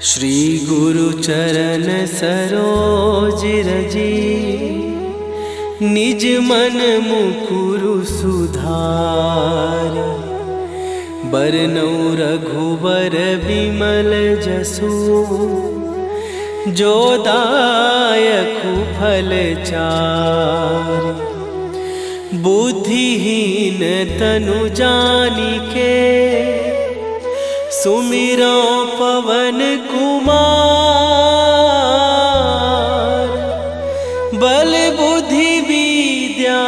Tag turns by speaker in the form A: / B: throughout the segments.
A: श्री गुरु चरण सरोज रजी, निज मन मुकुरु सुधार। बरनौ रघुबर बिमल जसु, जो दायकु फल चार। बुद्धिहीन तनु जानिके, सुमिरो पवन कुमार। बल बुद्धि विद्या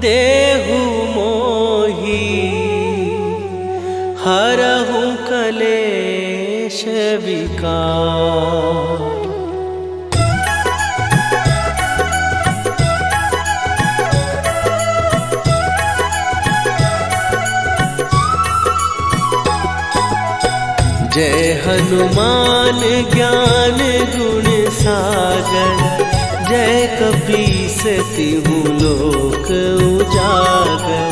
A: देहु मोहि, हरहु कलेश विकार। जय हनुमान ज्ञान गुण सागर, जय कपीस तिहु लोक उजागर।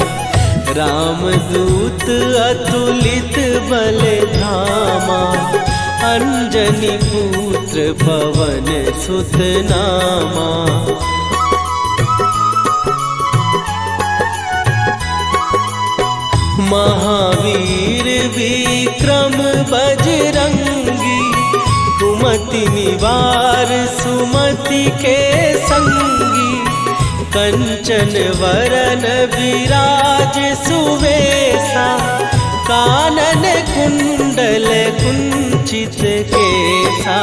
A: रामदूत अतुलित बल धामा, अंजनी पुत्र पवन सुत नामा। महावीर विक्रम बजरंगी, कुमति निवार सुमति के संगी। कंचन वरन विराज सुवेशा, कानन कुंडल कुंचित केसा।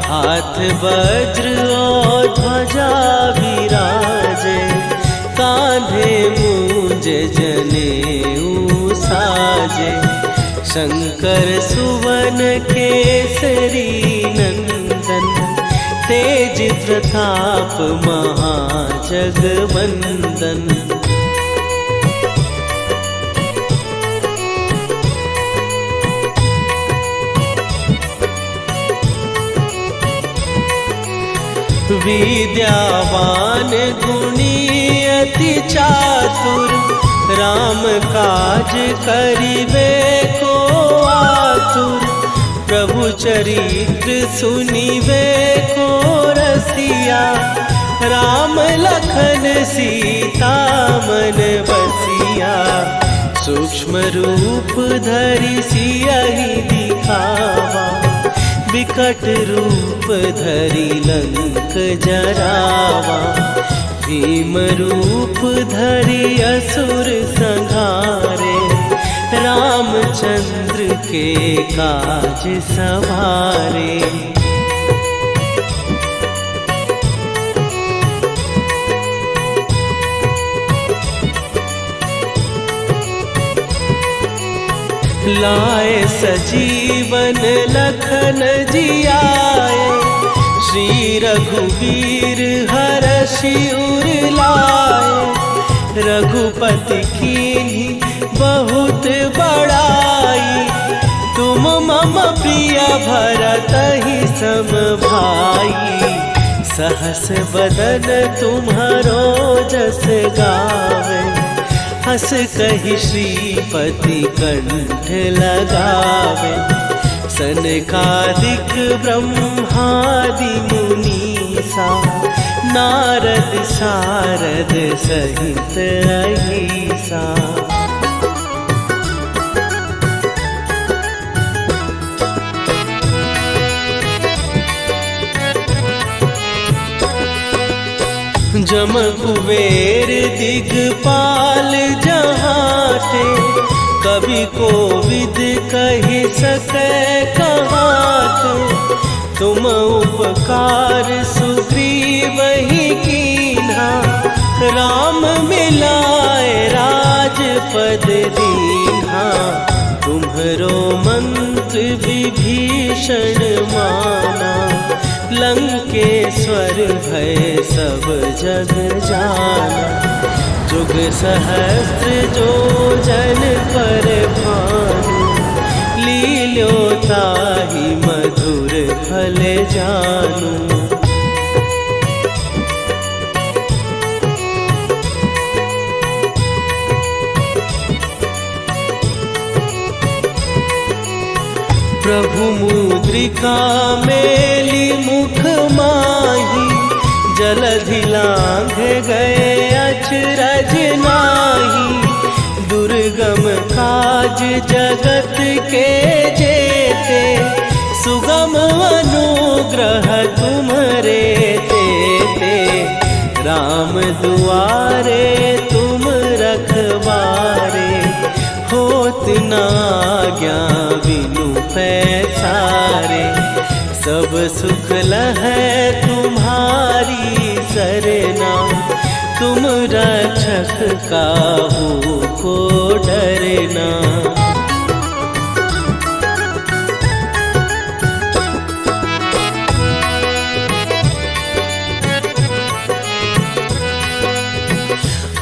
A: हाथ वज्र और ध्वजा विराजे, कांधे मूंज जनेऊ साजे। शंकर सुवन केसरी नंदन, तेज प्रताप महाजगवंदन। विद्यावान गुणी अति चातुर, राम काज करिबे को आतुर। प्रभु चरित्र सुनिबे को रसिया, राम लखन सीता मन बसिया। सूक्ष्म रूप धरि सियहि दिखावा, विकट रूप धरि लंक जरावा। भीम रूप धरि असुर संहारे, रामचंद्र के काज सवारे। लाए सजीवन लखन जियाए, श्री रघुवीर हरषि उर लाए। रघुपति कीन्ही बहुत बड़ाई, तुम मम प्रिय भरतहि सम भाई। सहस बदन तुम्हारो जस गावे, हस कहि श्रीपति कंठ लगावे। सनकादिक ब्रह्मादि मुनीसा, नारद सारद सहित अहिसा। जम कुबेर दिगपाल जहाते, कवि कोविद कहि सकै कहाते। तुम उपकार सुग्रीवहि कीन्हा, राम मिलाए राजपद दीन्हा। तुम्हरो मंत्र विभीषण माना, लंकेश्वर भय सब जग जाना। जुग सहस्त्र जो जन पर भानु, लील्यो ताहि मधुर फल जानू। प्रभु मुद्रिका मेली मुख माही, जलधि लांघ गए अचरज नाही। दुर्गम काज जगत के जेते, सुगम अनुग्रह तुम्हरे तेते। राम दुआरे तुम रखवारे, होत न आज्ञा बिनु पैसारे। सब सुख लहै तुम्हारी सरना, तुम रक्षक काहू को डरना।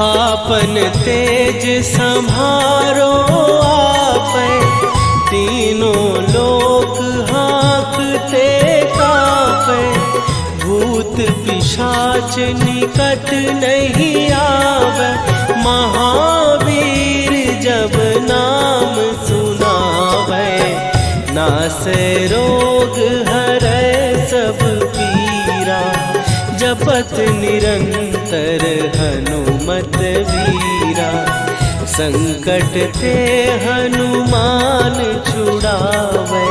A: आपन तेज संभारो आपै, तीनों लोक हाँकते कांपै। भूत पिशाच निकट नहीं आवे, महावीर जब नाम सुनावे। नासै रोग हरै सब पीरा, जपत निरंतर हनुमत वीरा। संकट ते हनुमान छुड़ावे,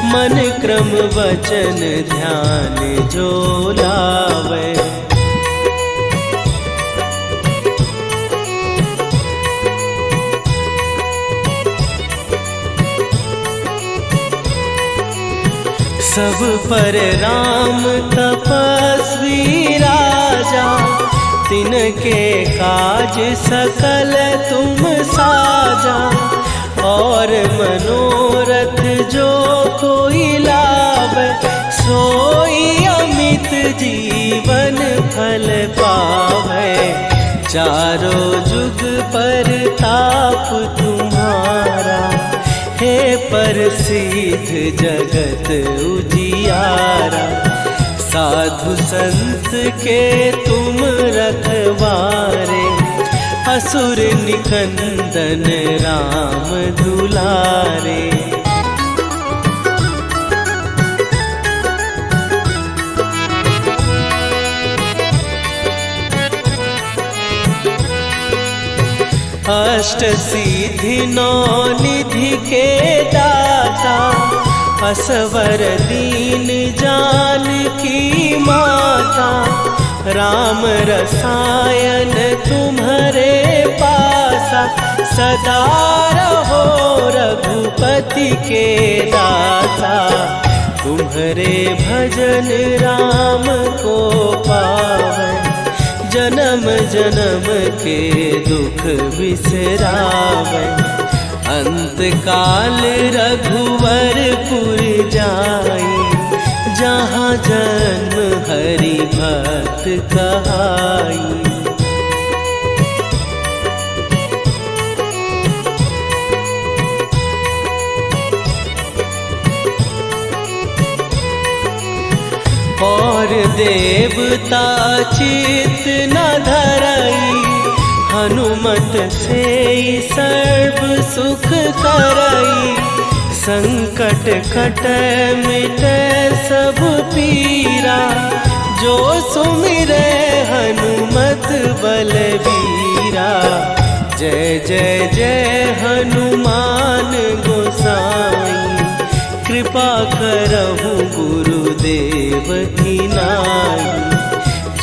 A: मन क्रम वचन ध्यान जो लावे। सब पर राम तपस्वी राजा, तिनके काज सकल तुम साजा। और मनोरथ जो कोई लावे, सोई अमित जीवन फल पावे। चारों जुग पर ताप तुम्हारा, हे प्रसिद्ध जगत उजियारा। साधु संत के तुम रखवारे, असुर निकंदन राम दुलारे। अष्ट सिद्धि नौ निधि के दाता, असवर दीन जानकी माता। राम रसायन तुम्हारे पासा, सदा रहो रघुपति के दासा। तुम्हारे भजन राम को पावै, जन्म जन्म के दुख बिसरावै। अंत काल रघुवरपुर जाई, जहाँ जन्म हरि भक्त कहाई। और देवता चित न धरई, हनुमत से सर्व सुख करई। संकट कटै मिटै सब पीरा, जो सुमिरै हनुमत बलबीरा। जय जय जय हनुमान गोसाई, कृपा करहु गुरुदेव की नाई।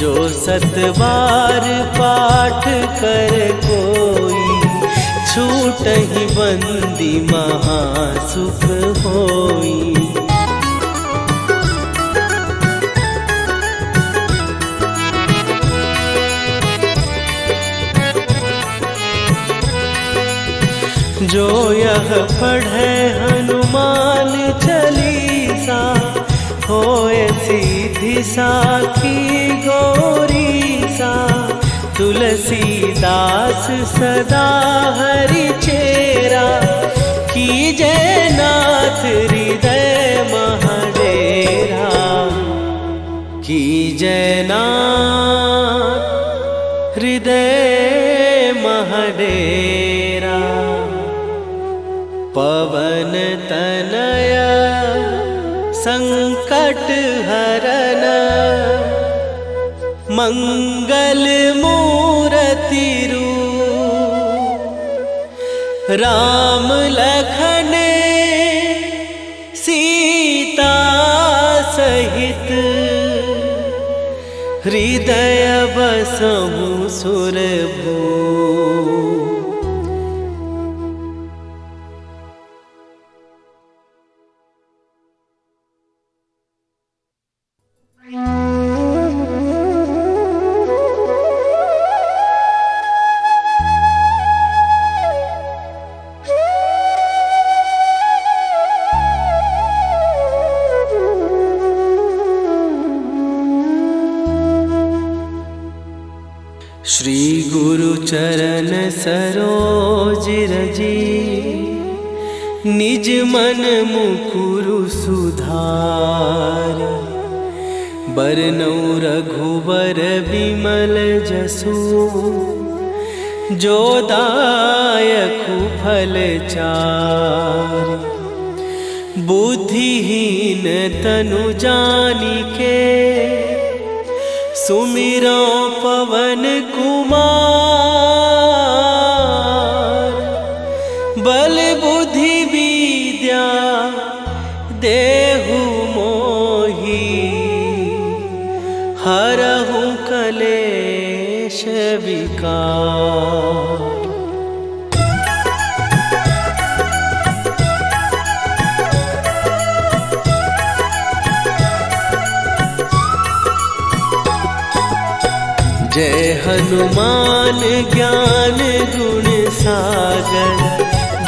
A: जो सत बार पाठ कर कोई, छूटहि बंदी महासुख होई। जो यह पढ़े हनुमान चालीसा, होए सीधी साखी गौरीसा। तुलसीदास सदा हरि चेरा, कीजय नाथ हृदय महडेरा। कीजय नाथ हृदय महडेरा। पवन तनया संकट हरन मंगल मूर्ति रूप राम लखन सीता सहित हृदय बसहु सुरभू। श्री गुरु चरण सरोज रजी निज मन मुकुरु सुधार। बरनौ रघुबर बिमल जसु जो दायकु फल चार। बुद्धिहीन तनु जानिके सुमिरो पवन कुमार। बल बुद्धि विद्या देहु मोहि हरहु कलेश विकार। जय हनुमान ज्ञान गुण सागर।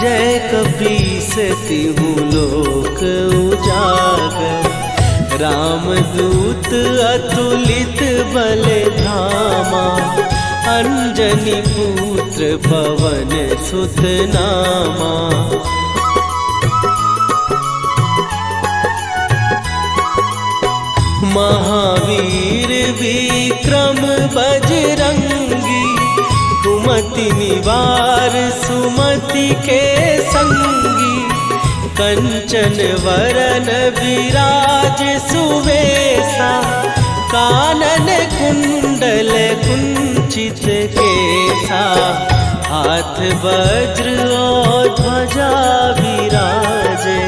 A: जय कपीस तिहु लोक उजागर। रामदूत अतुलित बल धामा। अंजनी पुत्र पवन सुत नामा। महावीर विक्रम बजरंगी। कुमति निवार सुमति के संगी। कंचन वरन विराज सुवेशा। कानन कुंडल कुंचित केसा। हाथ वज्र और ध्वजा विराजे।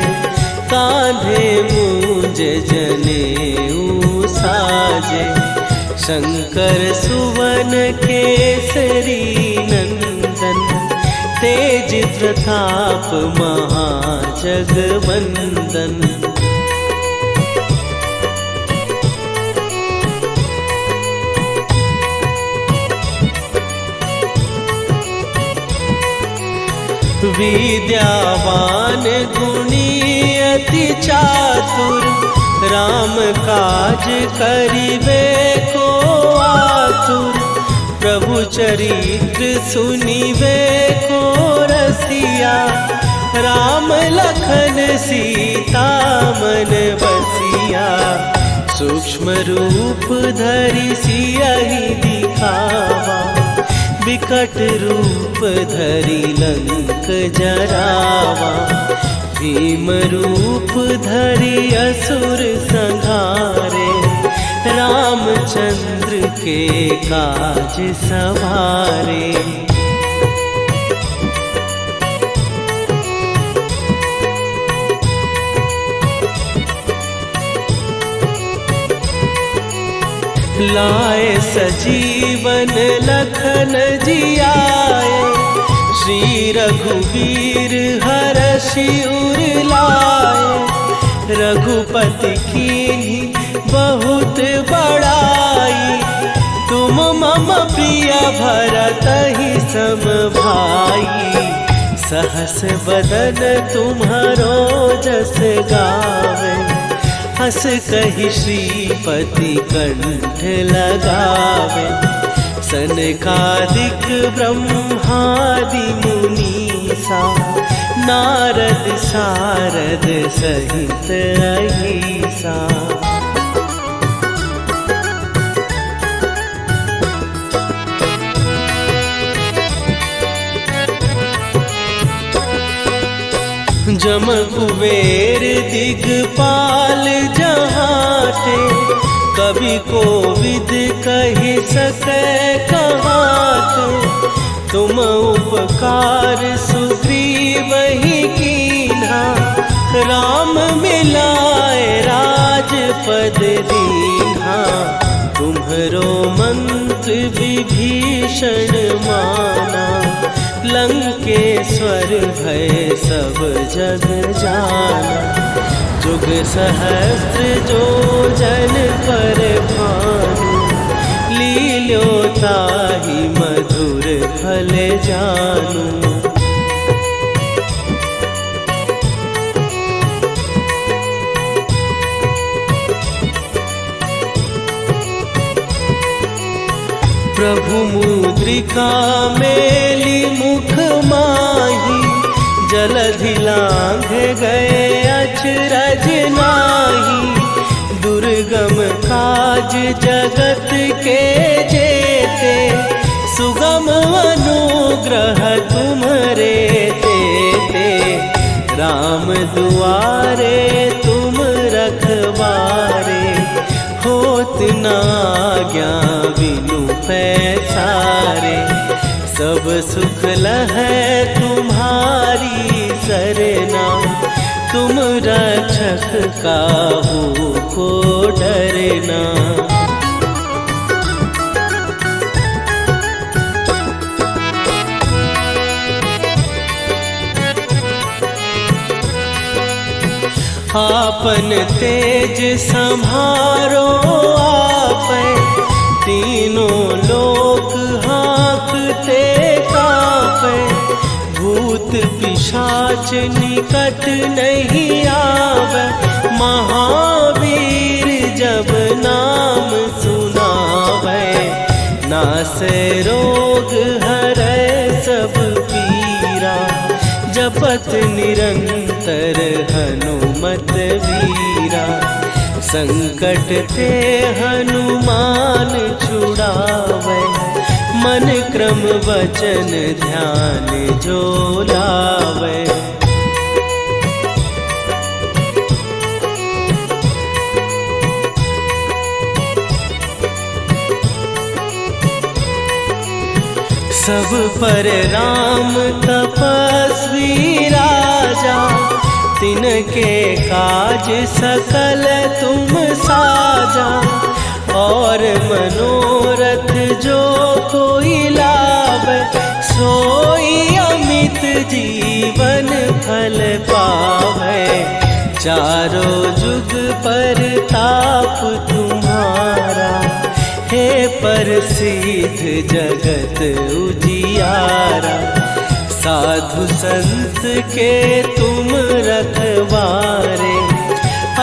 A: कांधे मूंज जनेऊ साजे। शंकर सुवन केसरी नंदन। तेज प्रताप महाजगवंदन। विद्यावान गुणी अति चातुर। राम काज करिबे को आतुर। प्रभु चरित्र सुनिबे को रसिया। राम लखन सीता मन बसिया। सूक्ष्म रूप धरि सियहि दिखावा। विकट रूप धरि लंक जरावा। भीम रूप धरि असुर संहारे। रामचंद्र के काज सवारे। लाए सजीवन लखन जियाए। श्री रघुवीर हरषि उर लाए। रघुपति कीन्ही बहुत बड़ाई। तुम मम प्रिय भरतहि सम भाई। सहस बदन तुम्हारो जस गावे। हस कहि श्रीपति कंठ लगावे। सनकादिक ब्रह्मादि मुनीसा। नारद सारद सहित अहिसा। जम कुबेर दिगपाल जहाते, कवि कोविद कहि सकै कहाते। तुम उपकार सुग्रीव ही कीन्हा, राम मिलाए राजपद दीन्हा। तुम्हरो मंत्र विभीषण माना, लंकेश्वर भय सब जग जाना। जुग सहस्त्र जो जन पर भानु, लील्यो ताहि मधुर फल जानू। प्रभु मुद्रिका मेली मुख माही, जलधि लांघ गए अचरज नाही। दुर्गम काज जगत के जेते, सुगम अनुग्रह तुम्हरे तेते। राम दुआरे तुम रखवारे, होत न आज्ञा बिनु पैसारे। सब सुख लहै तुम्हारी सरना, तुम रक्षक काहू को डरना। आपन तेज सम्हारो आपै, तीनों लोक हाँकते कांपै। भूत पिशाच निकट नहीं आवे, महावीर जब नाम सुनावे। नासै रोग हरै सब पीरा, जपत निरंतर हनुमत वीरा। संकट ते हनुमान छुड़ावे, मन क्रम वचन ध्यान जो लावे। सब पर राम तपस्वी राजा, तिनके काज सकल तुम साजा। और मनोरथ जो कोई लावे, सोई अमित जीवन फल पावे। चारों जुग पर ताप तुम्हारा, हे प्रसिद्ध जगत उजियारा। साधु संत के तुम रखवारे,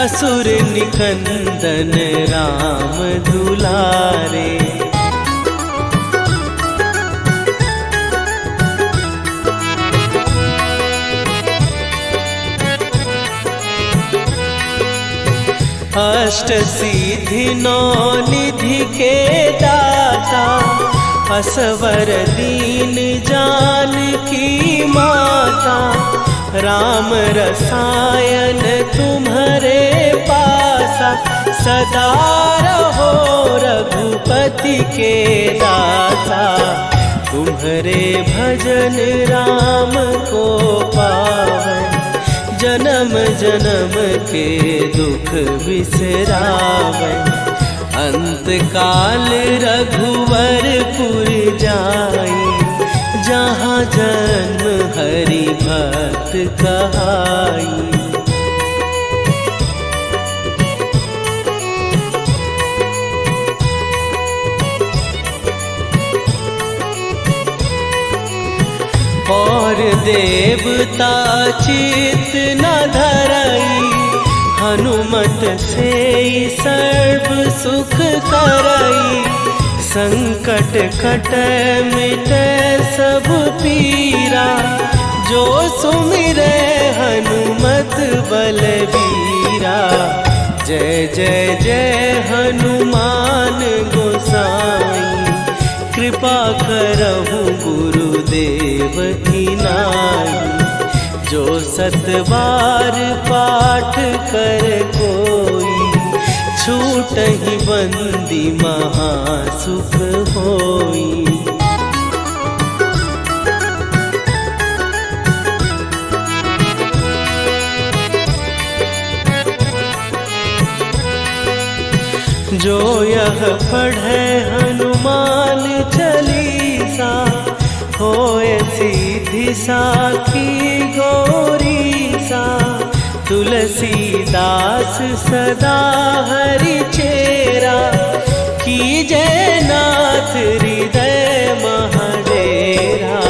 A: असुर निकंदन राम दुलारे। अष्ट सिद्धि नौ निधि के दाता, असवर दीन जानकी माता। राम रसायन तुम्हारे पासा, सदा रहो रघुपति के दासा। तुम्हारे भजन राम को पावै, जन्म जन्म के दुख बिसरावै। अंत काल रघुवरपुर जाई, जहाँ जन्म हरि भक्त कहाई। और देवता चित न धरई, हनुमत से सर्व सुख करई। संकट कटै मिटै सब पीरा, जो सुमिरै हनुमत बलबीरा। जय जय जय हनुमान गोसाई, कृपा करहु गुरुदेव की नाई। जो 7 बार पाठ कर कोई, छूटहि बंदी महासुख होई। जो यह पढ़े हनुमान चालीसा, होए सीधी साखी गौरीसा। तुलसीदास सदा हरि चेरा, कीजय नाथ हृदय महडेरा।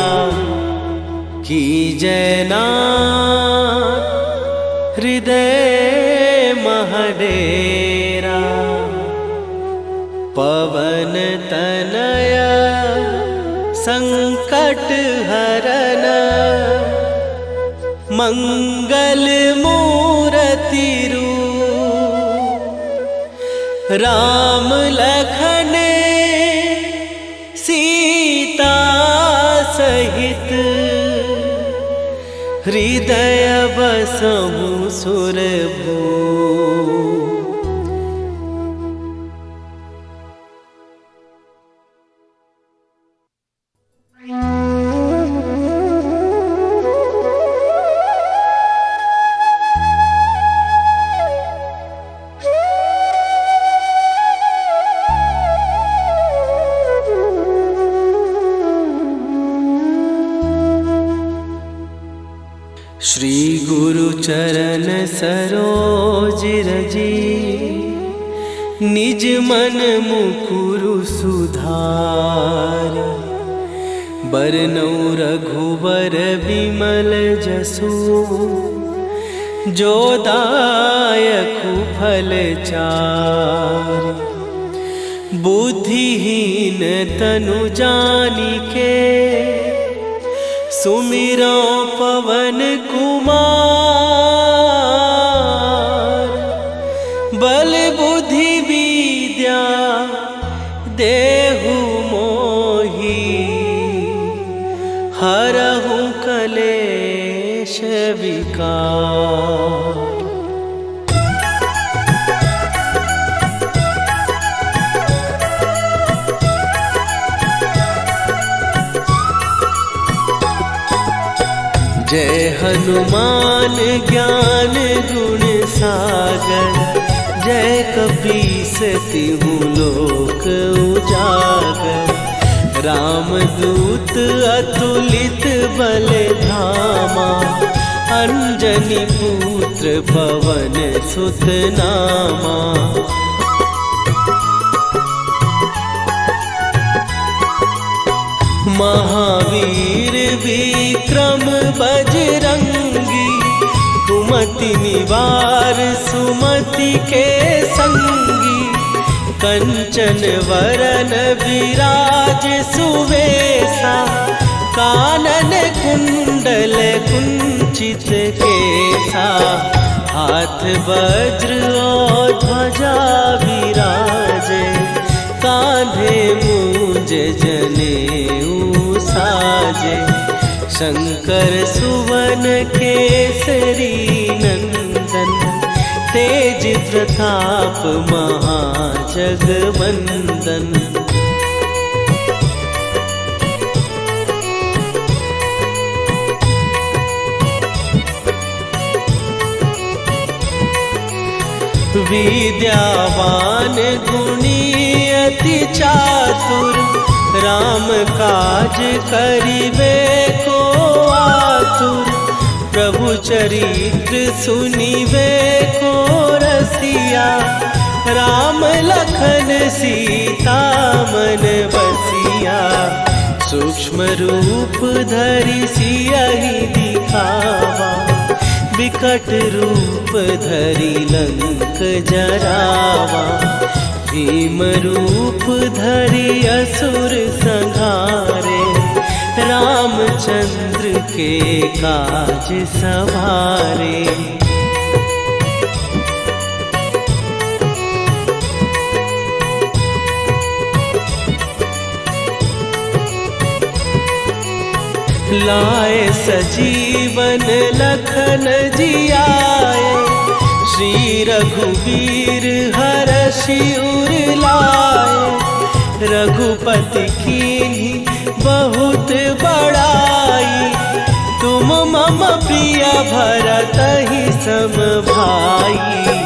A: कीजय नाथ हृदय महडेरा। पवन तनय संकट हरन, मंगल मूरति रूप। राम लखन सीता सहित, हृदय बसहु सुरभूप। श्री गुरु चरण सरोज रजी, निज मन मुकुरु सुधार। बरनउँ रघुबर बिमल जसु, जो दायकु फल चारि। बुद्धिहीन तनु जानिके, सुमिरो पवन कुमार। बल बुद्धि विद्या देहु मोहि, हरहु कलेश विकार। जय हनुमान ज्ञान गुण सागर, जय कपीस तिहु लोक उजागर। रामदूत अतुलित बल धामा, अंजनी पुत्र पवन सुत नामा। महावीर विक्रम बजरंगी, कुमति निवार सुमति के संगी। कंचन वरन विराज सुवेशा, कानन कुंडल कुंचित केसा। हाथ वज्र और ध्वजा विराजे, कांधे मूंज जनेऊ साजे। शंकर सुवन केसरी नंदन, तेज प्रताप महाजगवंदन। विद्यावान गुणी अति चातुर, राम काज करिबे को आतुर। प्रभु चरित्र सुनिबे को रसिया, राम लखन सीता मन बसिया। सूक्ष्म रूप धरि सियहि दिखावा, विकट रूप धरि लंक जरावा। भीम रूप धरि असुर संहारे, रामचंद्र के काज सवारे। लाए सजीवन लखन जियाए, श्री रघुवीर हरषि उर लाए। रघुपति कीन्ही बहुत बड़ाई, तुम मम प्रिय भरतहि सम भाई।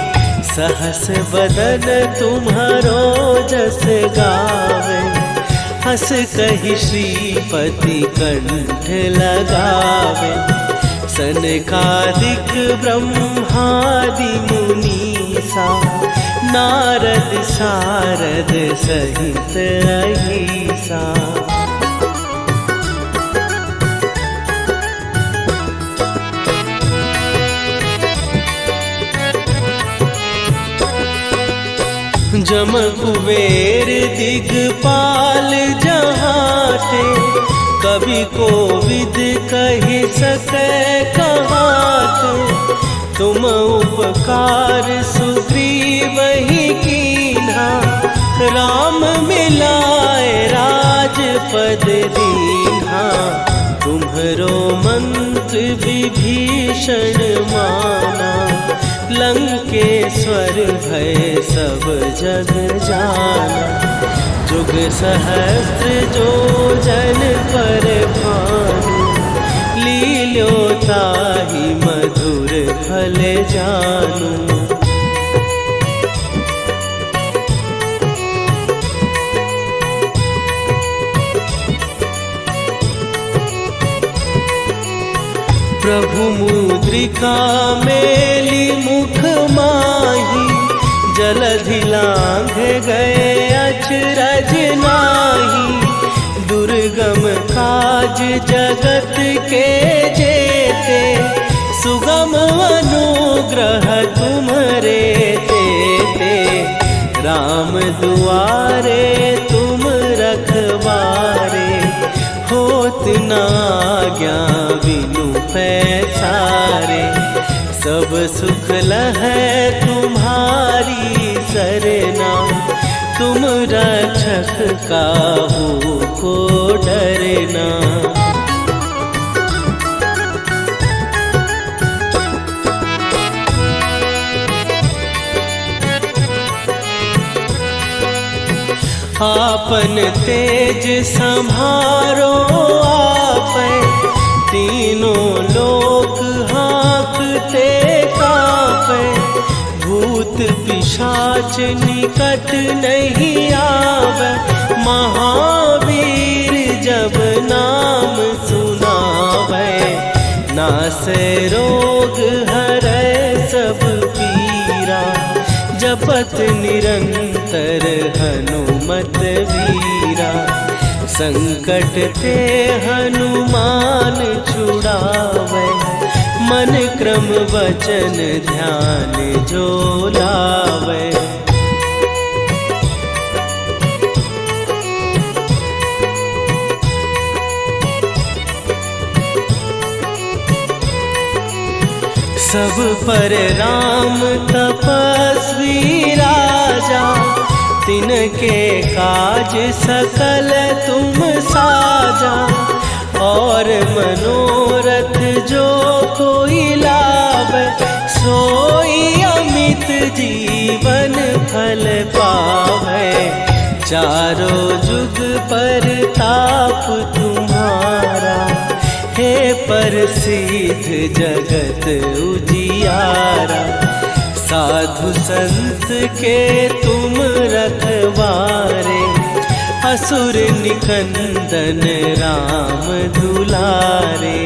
A: सहस बदन तुम्हारो जस गावे, हस कहि श्रीपति कंठ लगावे। सनकादिक ब्रह्मादि मुनीसा, नारद सारद सहित अहिसा। जम कुबेर दिगपाल जहाते, कवि कोविद कहि सकै कहाते। तुम उपकार सुग्रीवहि कीन्हा, राम मिलाए राजपद दीन्हा। तुम्हरो मंत्र विभीषण माना, लंकेश्वर भय सब जग जाना। जुग सहस्त्र जो जन पर भानु, लील्यो ताहि मधुर फल जानू। प्रभु मुद्रिका मेली मुख माही, जलधि लांघ गए अचरज नाही। दुर्गम काज जगत के जेते, सुगम अनुग्रह तुम्हरे तेते। राम दुआरे तुम रखवारे, होत न आज्ञा बिनु पैसारे। सब सुख लहै तुम्हारी सरना, तुम रक्षक काहू को डरना। आपन तेज सम्हारो आपै, तीनों लोक हाँकते कांपै। भूत पिशाच निकट नहीं आवे, महावीर जब नाम सुनावे। नासै रोग हरै सब पीरा, जपत निरंतर हनुमत वीरा। संकट ते हनुमान छुड़ावे, मन क्रम वचन ध्यान जो लावे। सब पर राम तपस्वी राजा, तिनके काज सकल तुम साजा। और मनोरथ जो कोई लावे, सोई अमित जीवन फल पावे। चारों जुग पर ताप तुम्हारा, हे प्रसिद्ध जगत उजियारा। साधु संत के तुम रखवारे, असुर निकंदन राम दुलारे।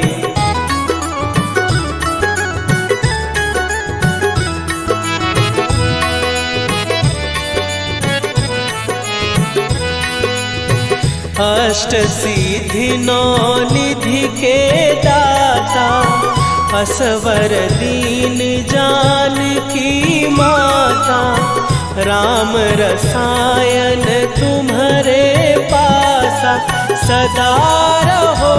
A: अष्ट सिद्धि नौ निधि के दाता, असवर दीन जानकी माता। राम रसायन तुम्हारे पासा, सदा रहो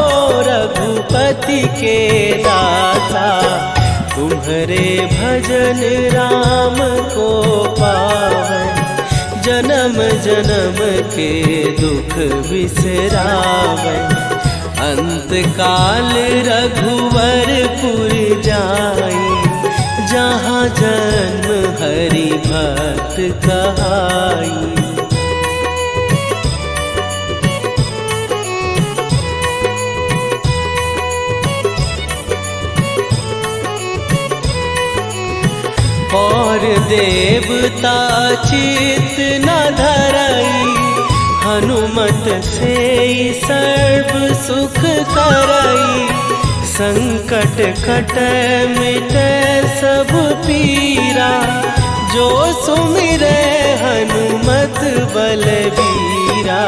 A: रघुपति के दासा। तुम्हारे भजन राम को पावे, जन्म जन्म के दुख बिसरावे। अंत काल रघुवरपुर जाई, जहाँ जन्म हरि भक्त कहाई। और देवता चित न धरई, हनुमत से सर्व सुख करई। संकट कट मिटे सब पीरा, जो सुमिरे हनुमत बलबीरा।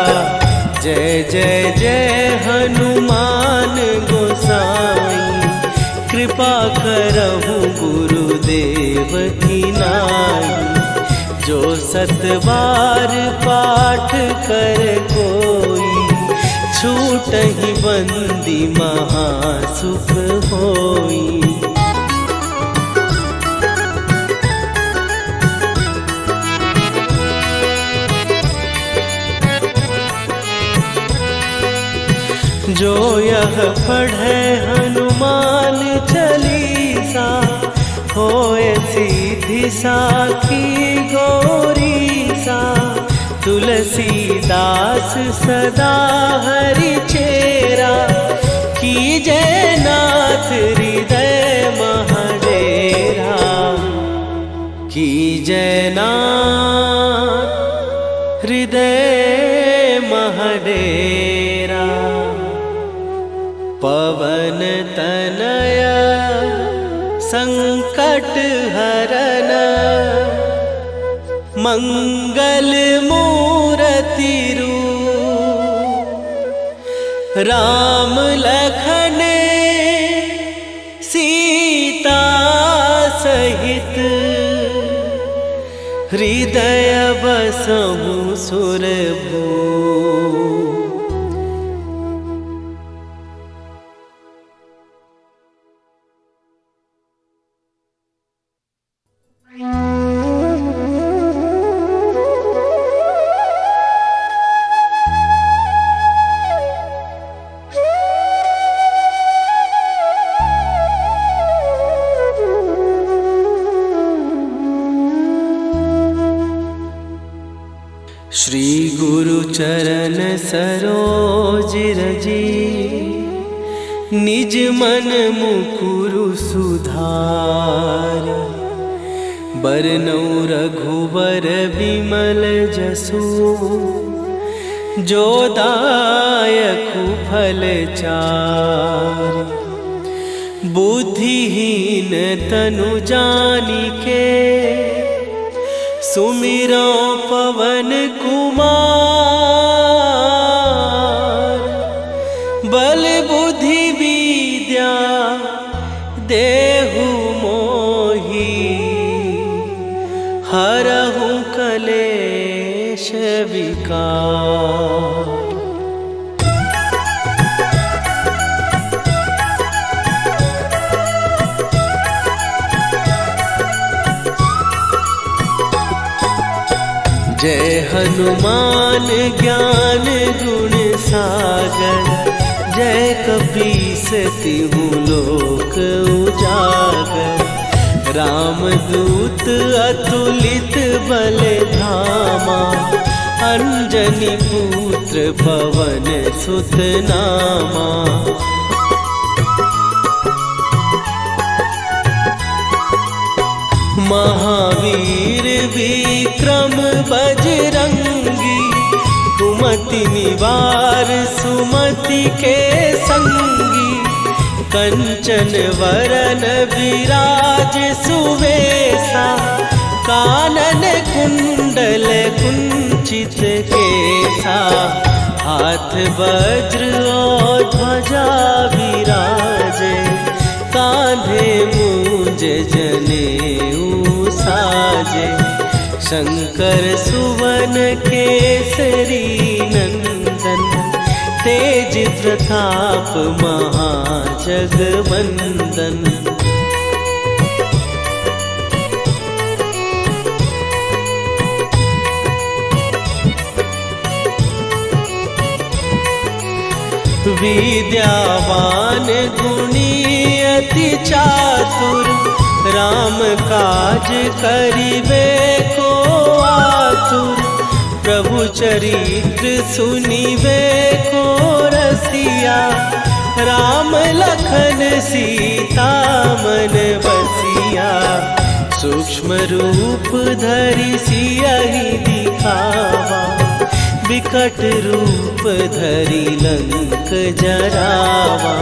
A: जय जय जय हनुमान गोसाई, कृपा करहु गुरुदेव की नाई। जो सतबार पाठ कर कोई, छूटहि बंदी महासुख होई। जो यह पढ़े हनुमान चालीसा, होए सीधी साखी गौरीसा। तुलसीदास सदा हरि चेरा, कीजय नाथ हृदय महडेरा। कीजय नाथ हृदय महडेरा। पवन तनय संकट हरन, मंगल मूरति रूप। राम लखन सीता सहित, हृदय बसहु सुरभूप। श्री गुरु चरण सरोज रजी, निज मन मुकुरु सुधार। बरनउँ रघुवर बिमल जसु, जो दायकु फल चारि। बुद्धिहीन तनु जानिके, सुमिरो पवन कुमार। बल बुद्धि विद्या देहु मोहि, हरहु कलेश विकार। जय हनुमान ज्ञान गुण सागर, जय कपीस तिहु लोक उजागर। रामदूत अतुलित बल धामा, अंजनी पुत्र पवन सुत नामा। महावीर विक्रम बजरंगी, कुमति निवार सुमति के संगी। कंचन वरन विराज सुवेशा, कानन कुंडल कुंचित केसा। हाथ वज्र और ध्वजा विराजे, कांधे मूंज जनेऊ साजे। शंकर सुवन केसरी नंदन, तेज प्रताप महाजगवंदन। विद्यावान गुणी अति चातुर, राम काज करिबे को आतुर। प्रभु चरित्र सुनिबे को रसिया, राम लखन सीता मन बसिया। सूक्ष्म रूप धरि सियहि दिखावा, विकट रूप धरि लंक जरावा।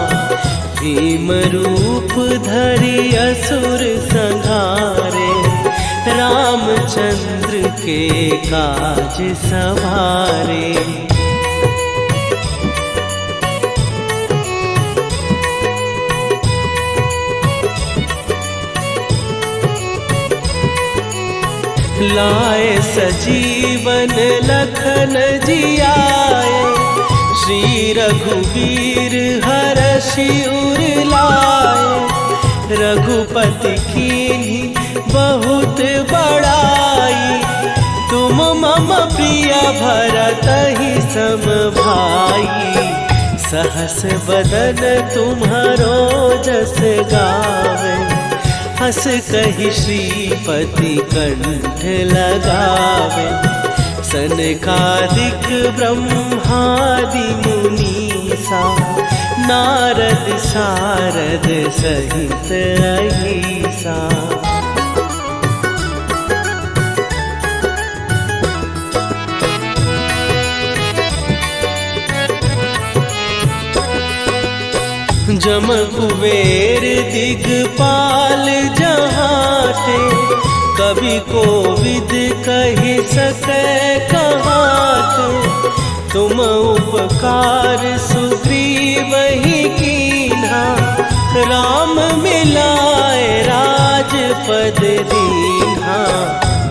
A: भीम रूप धरि असुर संहारे, रामचंद्र के काज सवारे। लाए सजीवन लखन जियाए, श्री रघुवीर हरषि उर लाए। रघुपति कीन्ही बहुत बड़ाई, तुम मम प्रिय भरतहि सम भाई। सहस बदन तुम्हारो जस गावे, हस कहि श्रीपति कंठ लगावे। सनकादिक ब्रह्मादि मुनीसा, नारद सारद सहित अहिसा। जम कुबेर दिगपाल जहाते, कवि कोविद कहि सकै कहाते। तुम उपकार सुग्रीवहि कीन्हा, राम मिलाए राजपद दीन्हा।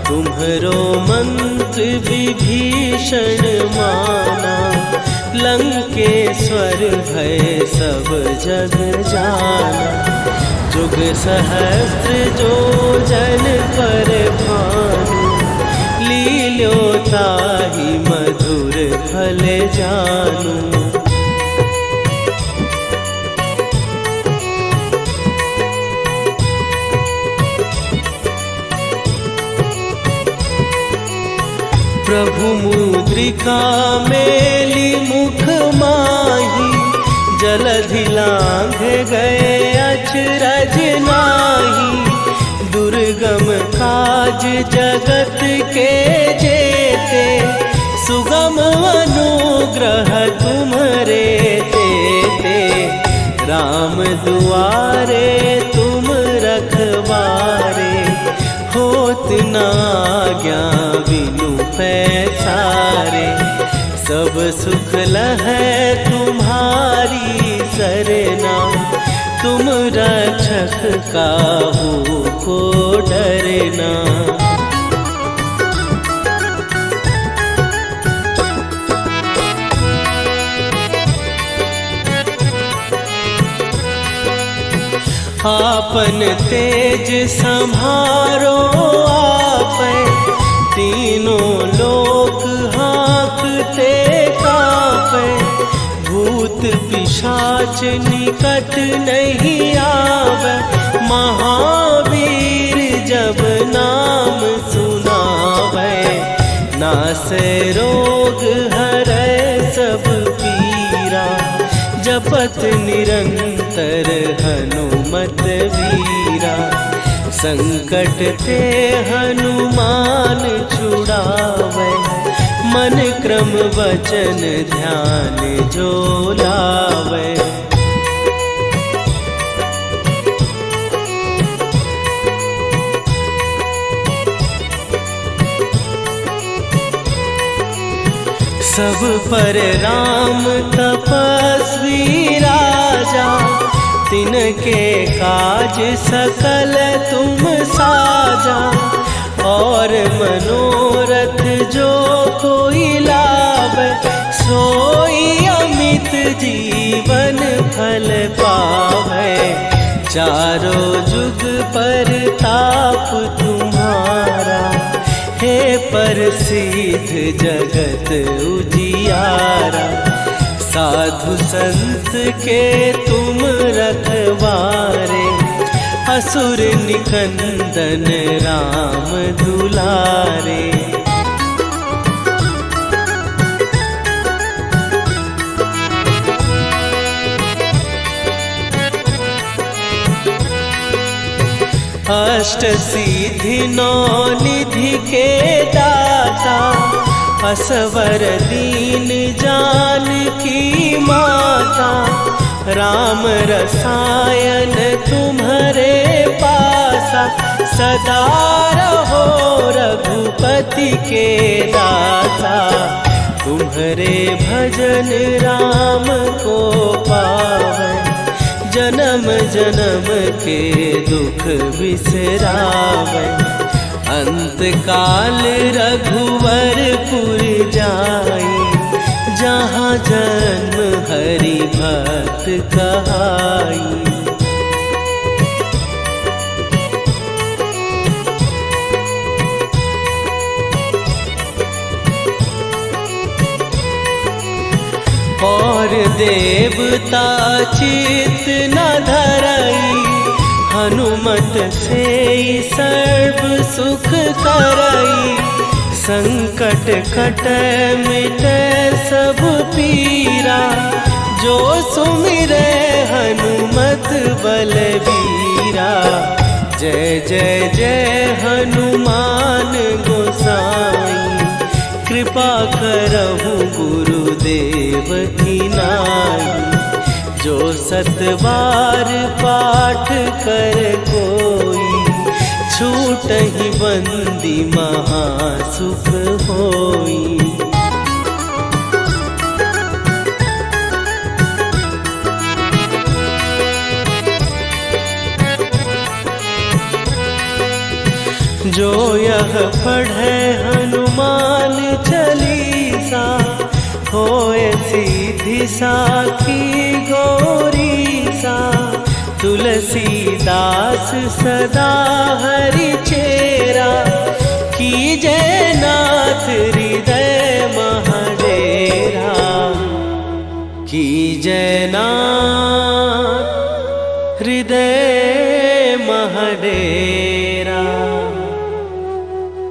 A: तुम्हरो मंत्र विभीषण माना, लंकेश्वर भय सब जग जाना। जुग सहस्त्र जो जन पर भानु, लील्यो ताहि मधुर फल जानू। प्रभु मुद्रिका मेली मुख माही, जलधि लांघ गए अचरज नाही। दुर्गम काज जगत के जेते, सुगम अनुग्रह तुम्हरे तेते। राम दुआरे तुम रखवारे, होत न आज्ञा बिनु पैसारे। सब सुख लहै तुम्हारी सरना, तुम रक्षक काहू को डरना। आपन तेज संभारो आपै, तीनों लोक हाँकते कापै। भूत पिशाच निकट नहीं आवे, महावीर जब नाम सुनावे। नासै रोग हरै सब पीरा, जपत निरंतर हनुमत वीरा। संकट ते हनुमान छुड़ावे, मन क्रम वचन ध्यान जो लावे। सब पर राम तपस्वी राजा, तिनके काज सकल तुम साजा। और मनोरथ जो कोई लावे, सोई अमित जीवन फल पावे। चारों जुग पर ताप तुम्हारा, हे प्रसिद्ध जगत उजियारा। साधु संत के तुम रखवारे, असुर निकंदन राम दुलारे। अष्ट सिद्धि नौ निधि के दाता, असवर दीन जानकी माता। राम रसायन तुम्हारे पासा, सदा रहो रघुपति के दाता। तुम्हारे भजन राम को पावन, जन्म जन्म के दुख बिसरावे। अंत काल रघुवरपुर जाई, जहाँ जन्म हरि भक्त कहाई। और देवता चित न धरई, हनुमत से सर्व सुख करई। संकट कट मिट सब पीरा, जो सुमिरे हनुमत बलबीरा। जय जय जय हनुमान गोसाई, कृपा करहु गुरुदेव की नाई। जो सतबार पाठ कर कोई, छूटहि बंदी महासुख होई। जो यह पढ़े हनुमान चालीसा, होए सीधी साखी गौरीसा। तुलसीदास सदा हरि चेरा, कीजय नाथ हृदय महडेरा। कीजय नाथ हृदय महडेरा।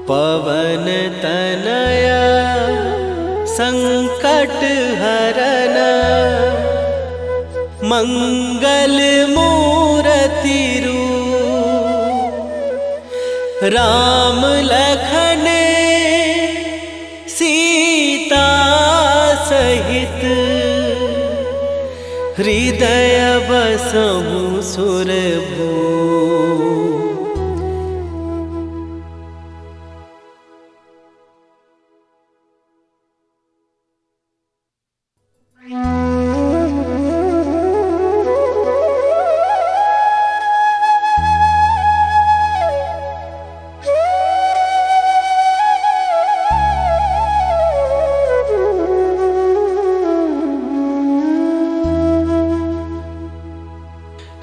A: पवन तनया संकट हरन, मंगल मूर्ति रूप। राम लखन सीता सहित, हृदय बसहु सुरभूप।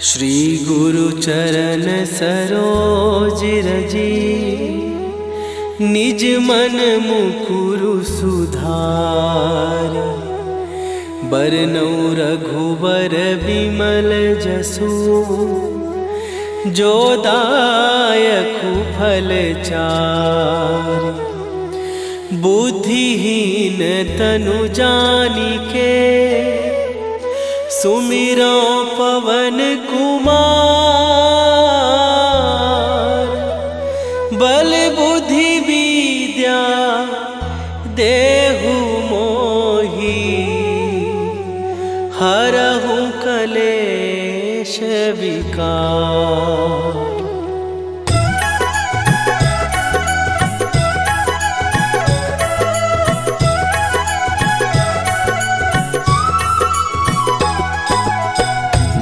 A: श्री गुरु चरण सरोज रजी, निज मन मुकुरु सुधार। बरनौ रघुबर बिमल जसु, जो दायकु फल चार। बुद्धिहीन तनु जानिके, सुमिरो पवन कुमार। बल बुद्धि विद्या देहु मोहि, हरहु कलेश विकार।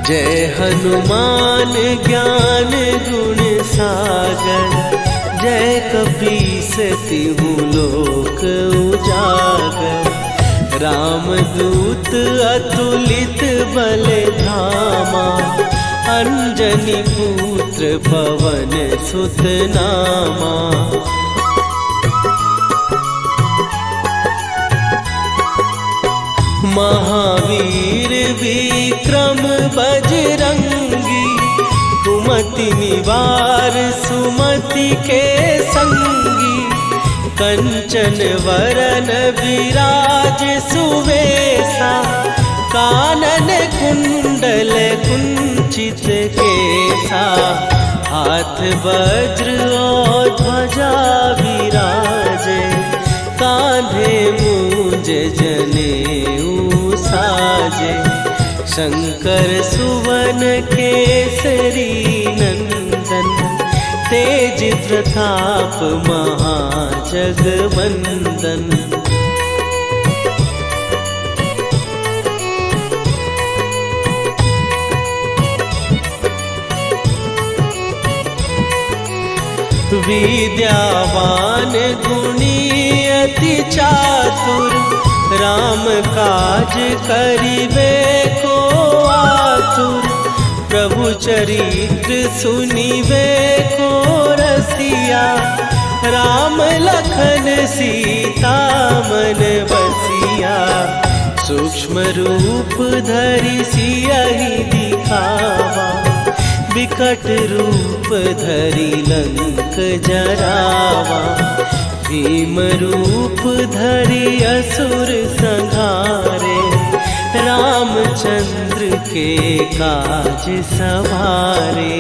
A: जय हनुमान ज्ञान गुण सागर, जय कपीस तिहु लोक उजागर। रामदूत अतुलित बल धामा, अंजनी पुत्र पवन सुत नामा। महावीर विक्रम बजरंगी, कुमति निवार सुमति के संगी। कंचन वरन विराज सुवेशा, कानन कुंडल कुंचित केसा। हाथ वज्र और ध्वजा विराजे, कांधे मूंज जनेऊ साजे। शंकर सुवन केसरी नंदन, तेज प्रताप महाजगवंदन। विद्यावान गुणी अति चातुर, राम काज करिबे को आतुर। प्रभु चरित्र सुनिबे को रसिया, राम लखन सीता मन बसिया। सूक्ष्म रूप धरि सियहि दिखावा, विकट रूप धरि लंक जरावा। भीम रूप धरि असुर संहारे, रामचंद्र के काज सवारे।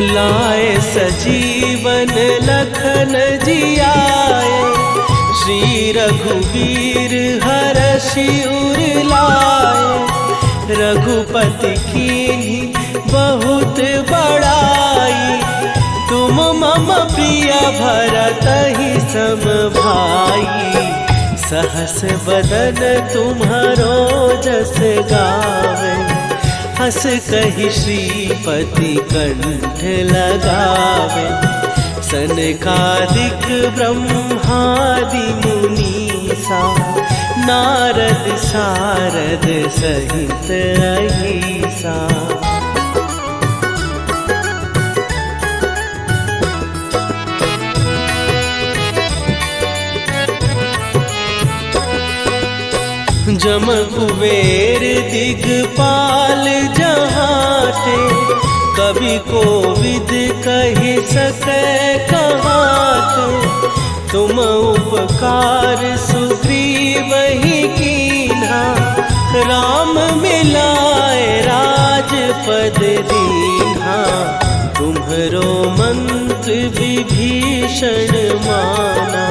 A: लाए सजीवन लखन जियाए, श्री रघुवीर हरषि उर लाए। रघुपति कीन्ही बहुत बड़ाई, तुम मम प्रिय भरतहि सम भाई। सहस बदन तुम्हारो जस गावे, हस कहि श्रीपति कंठ लगावे। सनकादिक ब्रह्मादि मुनीसा, नारद सारद सहित अहिसा। जम कुबेर दिगपाल जहाते, कवि कोविद कहि सकै कहाते। तुम उपकार सुग्रीवहि कीन्हा, राम मिलाए राजपद दीन्हा। तुम्हरो मंत्र विभीषण माना,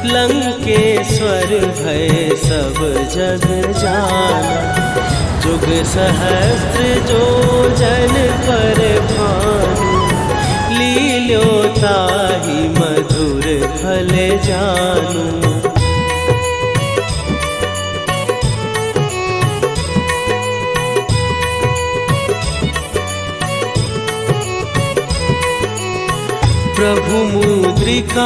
A: लंकेश्वर भय सब जग जाना। जुग सहस्त्र जो जन पर भानु, लील्यो ताहि मधुर फल जानू। प्रभु मुद्रिका